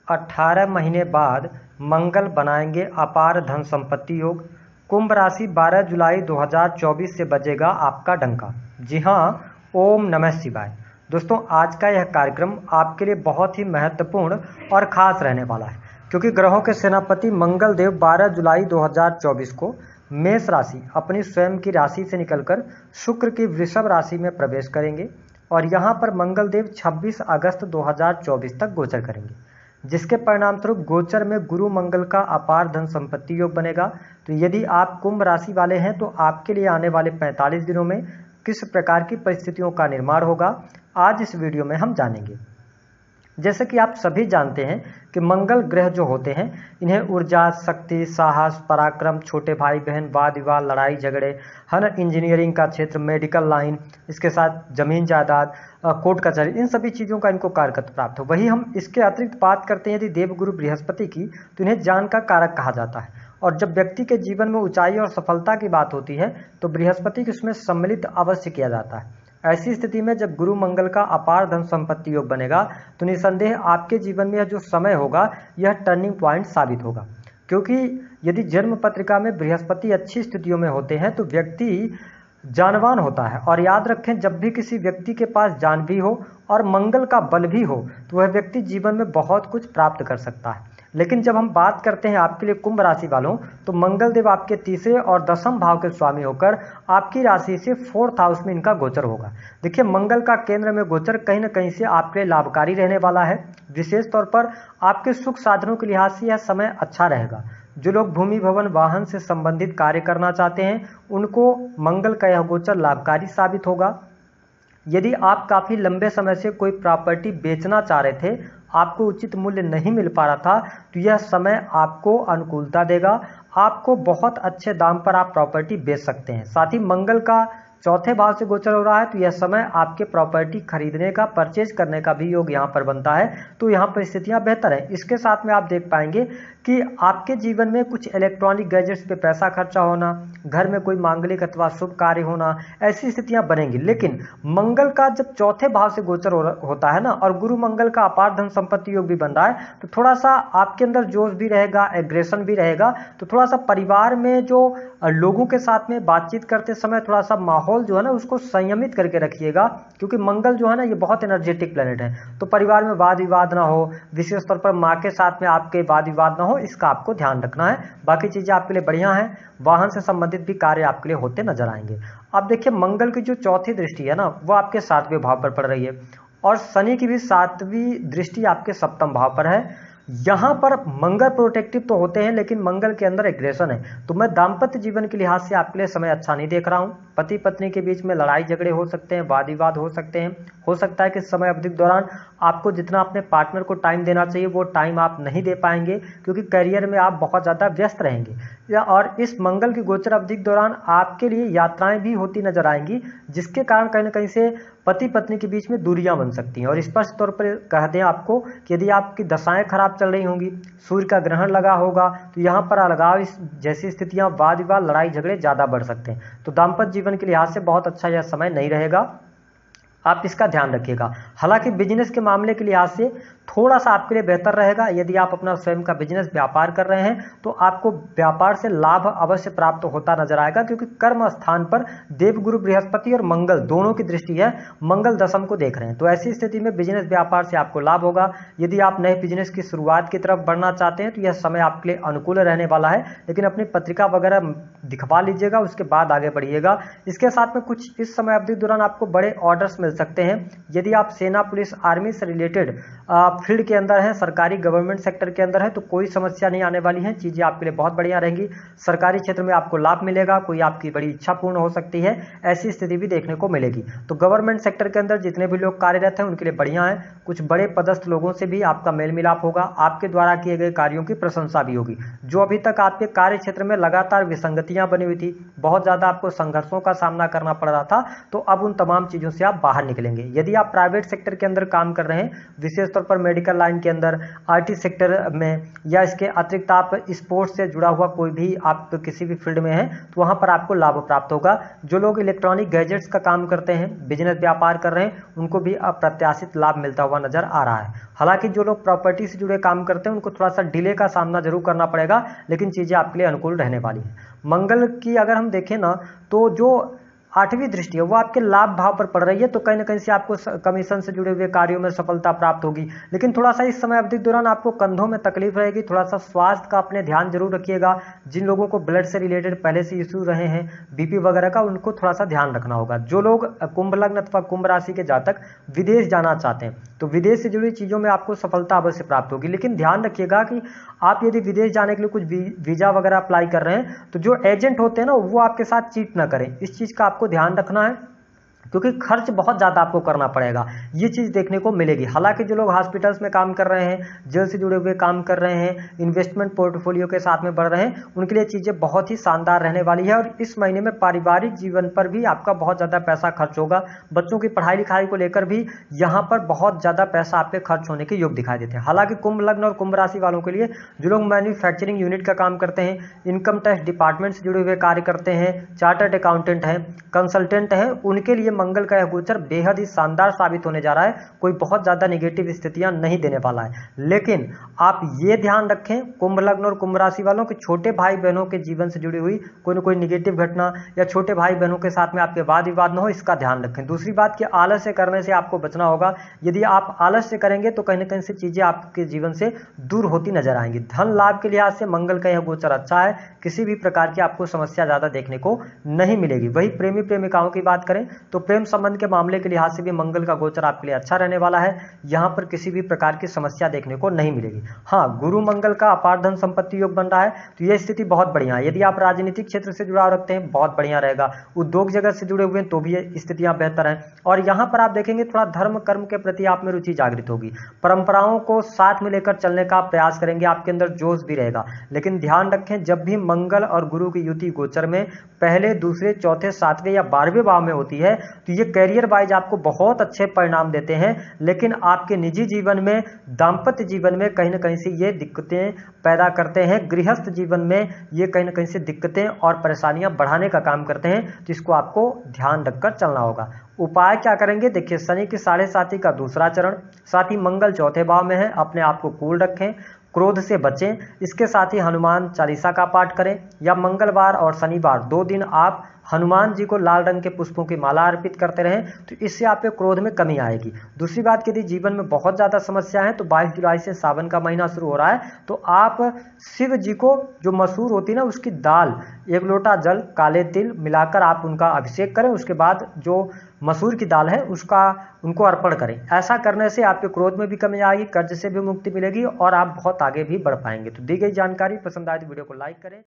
18 महीने बाद मंगल बनाएंगे अपार धन संपत्ति योग। कुंभ राशि 12 जुलाई 2024 से बजेगा आपका डंका। जी हाँ, ओम नमः शिवाय। दोस्तों, आज का यह कार्यक्रम आपके लिए बहुत ही महत्वपूर्ण और ख़ास रहने वाला है, क्योंकि ग्रहों के सेनापति मंगल देव 12 जुलाई 2024 को मेष राशि अपनी स्वयं की राशि से निकलकर शुक्र की वृषभ राशि में प्रवेश करेंगे और यहाँ पर मंगल देव 26 अगस्त 2024 तक गोचर करेंगे, जिसके परिणाम स्वरूप गोचर में गुरु मंगल का अपार धन संपत्ति योग बनेगा। तो यदि आप कुंभ राशि वाले हैं तो आपके लिए आने वाले 45 दिनों में किस प्रकार की परिस्थितियों का निर्माण होगा, आज इस वीडियो में हम जानेंगे। जैसे कि आप सभी जानते हैं कि मंगल ग्रह जो होते हैं, इन्हें ऊर्जा, शक्ति, साहस, पराक्रम, छोटे भाई बहन, वाद विवाद, लड़ाई झगड़े, है ना, इंजीनियरिंग का क्षेत्र, मेडिकल लाइन, इसके साथ जमीन जायदाद, कोर्ट कचहरी, इन सभी चीज़ों का इनको कारकत्व प्राप्त हो। वही हम इसके अतिरिक्त बात करते हैं यदि देवगुरु बृहस्पति की, तो इन्हें ज्ञान का कारक कहा जाता है। और जब व्यक्ति के जीवन में ऊंचाई और सफलता की बात होती है तो बृहस्पति को इसमें सम्मिलित अवश्य किया जाता है। ऐसी स्थिति में जब गुरु मंगल का अपार धन संपत्ति योग बनेगा तो निसंदेह आपके जीवन में यह जो समय होगा यह टर्निंग पॉइंट साबित होगा, क्योंकि यदि जन्म पत्रिका में बृहस्पति अच्छी स्थितियों में होते हैं तो व्यक्ति जानवान होता है। और याद रखें, जब भी किसी व्यक्ति के पास जान भी हो और मंगल का बल भी हो तो वह व्यक्ति जीवन में बहुत कुछ प्राप्त कर सकता है। लेकिन जब हम बात करते हैं आपके लिए कुंभ राशि वालों, तो मंगल देव आपके तीसरे और दसम भाव के स्वामी होकर आपकी राशि से 4th हाउस में इनका गोचर होगा। देखिए, मंगल का केंद्र में गोचर कहीं न कहीं से आपके लिए लाभकारी रहने वाला है। विशेष तौर पर आपके सुख साधनों के लिहाज से यह समय अच्छा रहेगा। जो लोग भूमि भवन वाहन से संबंधित कार्य करना चाहते हैं उनको मंगल का यह गोचर लाभकारी साबित होगा। यदि आप काफ़ी लंबे समय से कोई प्रॉपर्टी बेचना चाह रहे थे, आपको उचित मूल्य नहीं मिल पा रहा था, तो यह समय आपको अनुकूलता देगा। आपको बहुत अच्छे दाम पर आप प्रॉपर्टी बेच सकते हैं। साथ ही मंगल का चौथे भाव से गोचर हो रहा है, तो यह समय आपके प्रॉपर्टी खरीदने का, परचेज करने का भी योग यहाँ पर बनता है। तो यहाँ पर स्थितियाँ बेहतर हैं। इसके साथ में आप देख पाएंगे कि आपके जीवन में कुछ इलेक्ट्रॉनिक गैजेट्स पे पैसा खर्चा होना, घर में कोई मांगलिक अथवा शुभ कार्य होना, ऐसी स्थितियां बनेंगी। लेकिन मंगल का जब चौथे भाव से गोचर होता है ना, और गुरु मंगल का अपार धन संपत्ति योग भी बन रहा है, तो थोड़ा सा आपके अंदर जोश भी रहेगा, एग्रेशन भी रहेगा। तो थोड़ा सा परिवार में जो लोगों के साथ में बातचीत करते समय थोड़ा सा माहौल जो है ना उसको संयमित करके रखिएगा, क्योंकि मंगल जो है ना ये बहुत एनर्जेटिक प्लेनेट है। तो परिवार में वाद विवाद ना हो, विशेष तौर पर माँ के साथ में आपके वाद विवाद ना हो, इसका आपको ध्यान रखना है। बाकी चीजें आपके लिए बढ़िया हैं। वाहन से संबंधित भी कार्य आपके लिए होते नजर आएंगे। अब देखिए, मंगल की जो चौथी दृष्टि है ना वो आपके 7वें भाव पर पड़ रही है और शनि की भी 7वीं दृष्टि आपके 7म भाव पर है। यहाँ पर मंगल प्रोटेक्टिव तो होते हैं, लेकिन मंगल के अंदर एग्रेशन है। तो मैं दाम्पत्य जीवन के लिहाज से आपके लिए समय अच्छा नहीं देख रहा हूँ। पति पत्नी के बीच में लड़ाई झगड़े हो सकते हैं, वाद विवाद हो सकते हैं। हो सकता है कि समय अवधि के दौरान आपको जितना अपने पार्टनर को टाइम देना चाहिए वो टाइम आप नहीं दे पाएंगे, क्योंकि करियर में आप बहुत ज़्यादा व्यस्त रहेंगे। और इस मंगल की गोचर अवधि के दौरान आपके लिए यात्राएं भी होती नजर आएंगी, जिसके कारण कहीं ना कहीं से पति पत्नी के बीच में दूरियां बन सकती हैं। और स्पष्ट तौर पर कह दें आपको कि यदि आपकी दशाएं खराब चल रही होंगी, सूर्य का ग्रहण लगा होगा, तो यहाँ पर अलगाव जैसी स्थितियां, वाद विवाद, लड़ाई झगड़े ज़्यादा बढ़ सकते हैं। तो दाम्पत्य जीवन के लिहाज से बहुत अच्छा यह समय नहीं रहेगा, आप इसका ध्यान रखिएगा। हालांकि बिजनेस के मामले के लिहाज से थोड़ा सा आपके लिए बेहतर रहेगा। यदि आप अपना स्वयं का बिजनेस व्यापार कर रहे हैं तो आपको व्यापार से लाभ अवश्य प्राप्त होता नजर आएगा, क्योंकि कर्म स्थान पर देवगुरु बृहस्पति और मंगल दोनों की दृष्टि है। मंगल दशम को देख रहे हैं, तो ऐसी स्थिति में बिजनेस व्यापार से आपको लाभ होगा। यदि आप नए बिजनेस की शुरुआत की तरफ बढ़ना चाहते हैं तो यह समय आपके लिए अनुकूल रहने वाला है, लेकिन अपनी पत्रिका वगैरह दिखवा लीजिएगा, उसके बाद आगे बढ़िएगा। इसके साथ में कुछ इस समय अवधि के दौरान आपको बड़े ऑर्डर्स मिल सकते हैं। यदि आप सेना, पुलिस, आर्मी से रिलेटेड फील्ड के अंदर है, सरकारी गवर्नमेंट सेक्टर के अंदर है, तो कोई समस्या नहीं आने वाली है। चीजें आपके लिए बहुत बढ़िया रहेंगी। सरकारी क्षेत्र में आपको लाभ मिलेगा, कोई आपकी बड़ी इच्छा पूर्ण हो सकती है, ऐसी स्थिति भी देखने को मिलेगी। तो गवर्नमेंट सेक्टर के अंदर जितने भी लोग कार्यरत हैं उनके लिए बढ़िया है। कुछ बड़े पदस्थ लोगों से भी आपका मेल मिलाप होगा, आपके द्वारा किए गए कार्यों की प्रशंसा भी होगी। जो अभी तक आपके कार्य क्षेत्र में लगातार विसंगतियां बनी हुई थी, बहुत ज्यादा आपको संघर्षों का सामना करना पड़ रहा था, तो अब उन तमाम चीजों से आप बाहर निकलेंगे। यदि आप प्राइवेट सेक्टर के अंदर काम कर रहे हैं, विशेष तौर पर मेडिकल लाइन के अंदर, आईटी सेक्टर में, या इसके अतिरिक्त आप स्पोर्ट्स से जुड़ा हुआ कोई भी आप किसी भी फील्ड में हैं तो वहाँ पर आपको लाभ प्राप्त होगा। जो लोग इलेक्ट्रॉनिक गैजेट्स का काम करते हैं, बिजनेस व्यापार कर रहे हैं, उनको भी अप्रत्याशित लाभ मिलता हुआ नजर आ रहा है। हालांकि जो लोग प्रॉपर्टी से जुड़े काम करते हैं उनको थोड़ा सा डिले का सामना जरूर करना पड़ेगा, लेकिन चीज़ें आपके लिए अनुकूल रहने वाली हैं। मंगल की अगर हम देखें ना तो जो 8वीं दृष्टि है वो आपके लाभ भाव पर पड़ रही है, तो कहीं ना कहीं से आपको कमीशन से जुड़े हुए कार्यों में सफलता प्राप्त होगी। लेकिन थोड़ा सा इस समय अवधि के दौरान आपको कंधों में तकलीफ रहेगी, थोड़ा सा स्वास्थ्य का अपने ध्यान जरूर रखिएगा। जिन लोगों को ब्लड से रिलेटेड पहले से इश्यू रहे हैं, बीपी वगैरह का, उनको थोड़ा सा ध्यान रखना होगा। जो लोग कुंभ लग्न अथवा कुंभ राशि के जातक विदेश जाना चाहते हैं तो विदेश से जुड़ी चीज़ों में आपको सफलता अवश्य प्राप्त होगी। लेकिन ध्यान रखिएगा कि आप यदि विदेश जाने के लिए कुछ वीज़ा वगैरह अप्लाई कर रहे हैं तो जो एजेंट होते हैं ना वो आपके साथ चीट ना करें, इस चीज़ का आपको ध्यान रखना है, क्योंकि खर्च बहुत ज़्यादा आपको करना पड़ेगा, ये चीज़ देखने को मिलेगी। हालांकि जो लोग हॉस्पिटल्स में काम कर रहे हैं, जेल से जुड़े हुए काम कर रहे हैं, इन्वेस्टमेंट पोर्टफोलियो के साथ में बढ़ रहे हैं, उनके लिए चीज़ें बहुत ही शानदार रहने वाली है। और इस महीने में पारिवारिक जीवन पर भी आपका बहुत ज़्यादा पैसा खर्च होगा। बच्चों की पढ़ाई लिखाई को लेकर भी यहाँ पर बहुत ज़्यादा पैसा आप पे खर्च होने के योग दिखाई देते हैं। हालांकि कुंभ लग्न और कुंभ राशि वालों के लिए जो लोग मैन्युफैक्चरिंग यूनिट का काम करते हैं, इनकम टैक्स डिपार्टमेंट से जुड़े हुए कार्य करते हैं, चार्टर्ड अकाउंटेंट हैं, कंसल्टेंट हैं, उनके लिए मंगल का यह गोचर बेहद ही शानदार साबित होने जा रहा है। कोई बहुत ज्यादा नेगेटिव स्थितियां नहीं देने वाला है। लेकिन आप ये ध्यान रखें कुंभ लग्न और कुंभ राशि वालों के छोटे भाई बहनों के जीवन से जुड़ी हुई कोई न कोई नेगेटिव घटना या छोटे भाई बहनों के साथ में आपके वाद विवाद न हो, इसका ध्यान रखें। दूसरी बात कि आलस्य करने से आपको बचना होगा। यदि आप आलस्य करेंगे तो कहीं ना कहीं से चीजें आपके जीवन से दूर होती नजर आएंगी। धन लाभ के लिहाज से मंगल का यह गोचर अच्छा है, किसी भी प्रकार की आपको समस्या ज्यादा देखने को नहीं मिलेगी। वही प्रेमी प्रेमिकाओं की बात करें तो प्रेम संबंध के मामले के लिहाज से भी मंगल का गोचर आपके लिए अच्छा रहने वाला है। यहां पर किसी भी प्रकार की समस्या देखने को नहीं मिलेगी। हाँ, गुरु मंगल का अपार धन संपत्ति योग बन रहा है तो यह स्थिति बहुत बढ़िया है। यदि आप राजनीतिक क्षेत्र से जुड़ाव रखते हैं बहुत बढ़िया रहेगा। उद्योग जगत से जुड़े हुए हैं तो भी ये स्थितियां बेहतर हैं। और यहां पर आप देखेंगे थोड़ा धर्म कर्म के प्रति आप में रुचि जागृत होगी। परंपराओं को साथ में लेकर चलने का प्रयास करेंगे, आपके अंदर जोश भी रहेगा। लेकिन ध्यान रखें जब भी मंगल और गुरु की युति गोचर में पहले, दूसरे, चौथे, सातवें या 12वें भाव में होती है तो ये कैरियर वाइज आपको बहुत अच्छे परिणाम देते हैं। लेकिन आपके निजी जीवन में, दाम्पत्य जीवन में कहीं ना कहीं से ये दिक्कतें पैदा करते हैं। गृहस्थ जीवन में ये कहीं ना कहीं से दिक्कतें और परेशानियां बढ़ाने का काम करते हैं, तो इसको आपको ध्यान रखकर चलना होगा। उपाय क्या करेंगे? देखिए, शनि की 7.5 का दूसरा चरण, साथ ही मंगल चौथे भाव में है। अपने आप को कूल रखें, क्रोध से बचें। इसके साथ ही हनुमान चालीसा का पाठ करें, या मंगलवार और शनिवार 2 दिन आप हनुमान जी को लाल रंग के पुष्पों की माला अर्पित करते रहें, तो इससे आपके क्रोध में कमी आएगी। दूसरी बात, यदि जीवन में बहुत ज़्यादा समस्या है तो 22 जुलाई से सावन का महीना शुरू हो रहा है, तो आप शिव जी को जो मसूर होती है ना उसकी दाल, 1 लोटा जल, काले तिल मिलाकर आप उनका अभिषेक करें। उसके बाद जो मसूर की दाल है उसका उनको अर्पण करें। ऐसा करने से आपके क्रोध में भी कमी आएगी, कर्ज से भी मुक्ति मिलेगी और आप बहुत आगे भी बढ़ पाएंगे। तो दी गई जानकारी पसंद आए तो वीडियो को लाइक करें।